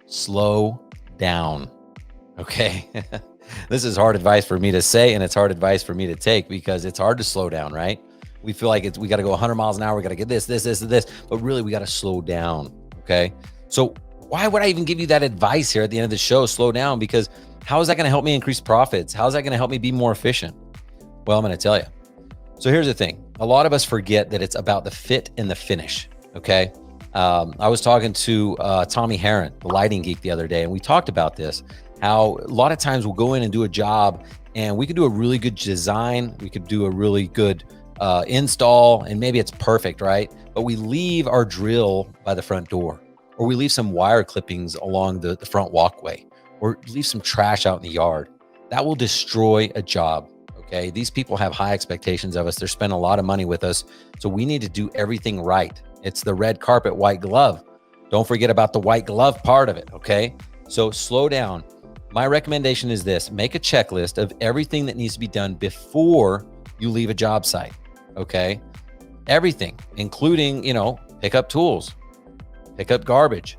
Slow down. Okay. This is hard advice for me to say, and it's hard advice for me to take because it's hard to slow down, right? We feel like we got to go 100 miles an hour. We got to get this, but really we got to slow down. Okay. So why would I even give you that advice here at the end of the show? Slow down, because how is that going to help me increase profits? How is that going to help me be more efficient? Well, I'm going to tell you. So here's the thing. A lot of us forget that it's about the fit and the finish. Okay. I was talking to Tommy Herron, the lighting geek, the other day, and we talked about this. How a lot of times we'll go in and do a job and we could do a really good design. We could do a really good install, and maybe it's perfect, right? But we leave our drill by the front door, or we leave some wire clippings along the front walkway, or leave some trash out in the yard. That will destroy a job, okay? These people have high expectations of us. They're spending a lot of money with us. So we need to do everything right. It's the red carpet, white glove. Don't forget about the white glove part of it, okay? So slow down. My recommendation is this: make a checklist of everything that needs to be done before you leave a job site, okay? Everything, including, pick up tools, pick up garbage,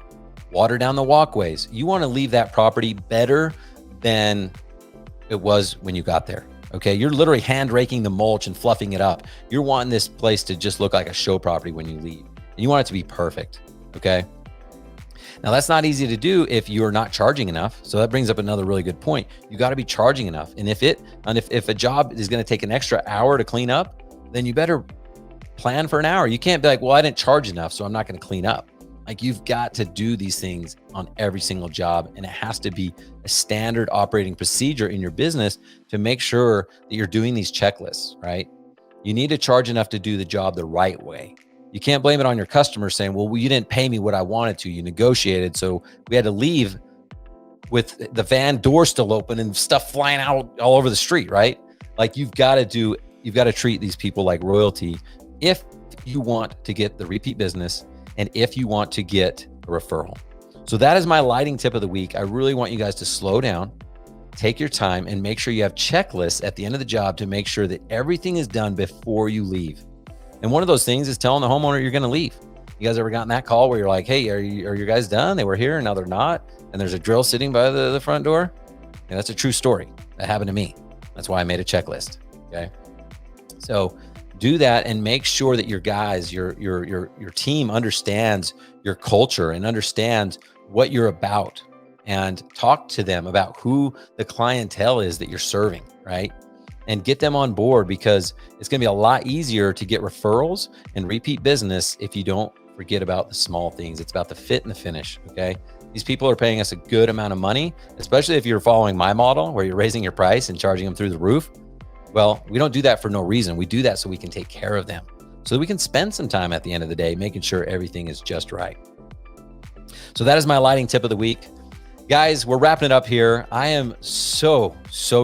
water down the walkways. You want to leave that property better than it was when you got there, okay? You're literally hand raking the mulch and fluffing it up. You're wanting this place to just look like a show property when you leave, and you want it to be perfect, okay? Now, that's not easy to do if you're not charging enough. So that brings up another really good point. You got to be charging enough. And if a job is going to take an extra hour to clean up, then you better plan for an hour. You can't be like, well, I didn't charge enough, so I'm not going to clean up. Like, you've got to do these things on every single job, and it has to be a standard operating procedure in your business to make sure that you're doing these checklists, right? You need to charge enough to do the job the right way. You can't blame it on your customer saying, well, you didn't pay me what I wanted to. You negotiated, so we had to leave with the van door still open and stuff flying out all over the street, right? Like, you've got to treat these people like royalty if you want to get the repeat business and if you want to get a referral. So that is my lighting tip of the week. I really want you guys to slow down, take your time, and make sure you have checklists at the end of the job to make sure that everything is done before you leave. And one of those things is telling the homeowner you're going to leave. You guys ever gotten that call where you're like, hey, are you guys done? They were here and now they're not. And there's a drill sitting by the front door. And that's a true story. That happened to me. That's why I made a checklist. Okay. So do that and make sure that your guys, your team understands your culture and understands what you're about, and talk to them about who the clientele is that you're serving, right? And get them on board, because it's going to be a lot easier to get referrals and repeat business if you don't forget about the small things. It's about the fit and the finish, okay? These people are paying us a good amount of money, especially if you're following my model where you're raising your price and charging them through the roof. Well, we don't do that for no reason. We do that so we can take care of them, so that we can spend some time at the end of the day making sure everything is just right. So that is my lighting tip of the week. Guys, we're wrapping it up here. I am so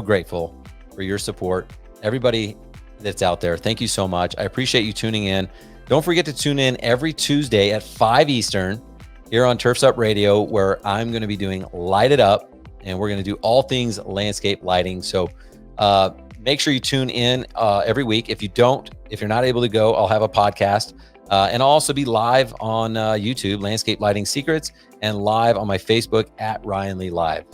grateful for your support. Everybody that's out there, thank you so much. I appreciate you tuning in. Don't forget to tune in every Tuesday at 5 Eastern here on Turfs Up Radio, where I'm going to be doing Light It Up, and we're going to do all things landscape lighting. So make sure you tune in every week. If you're not able to go, I'll have a podcast, and I'll also be live on YouTube, Landscape Lighting Secrets, and live on my Facebook at Ryan Lee Live.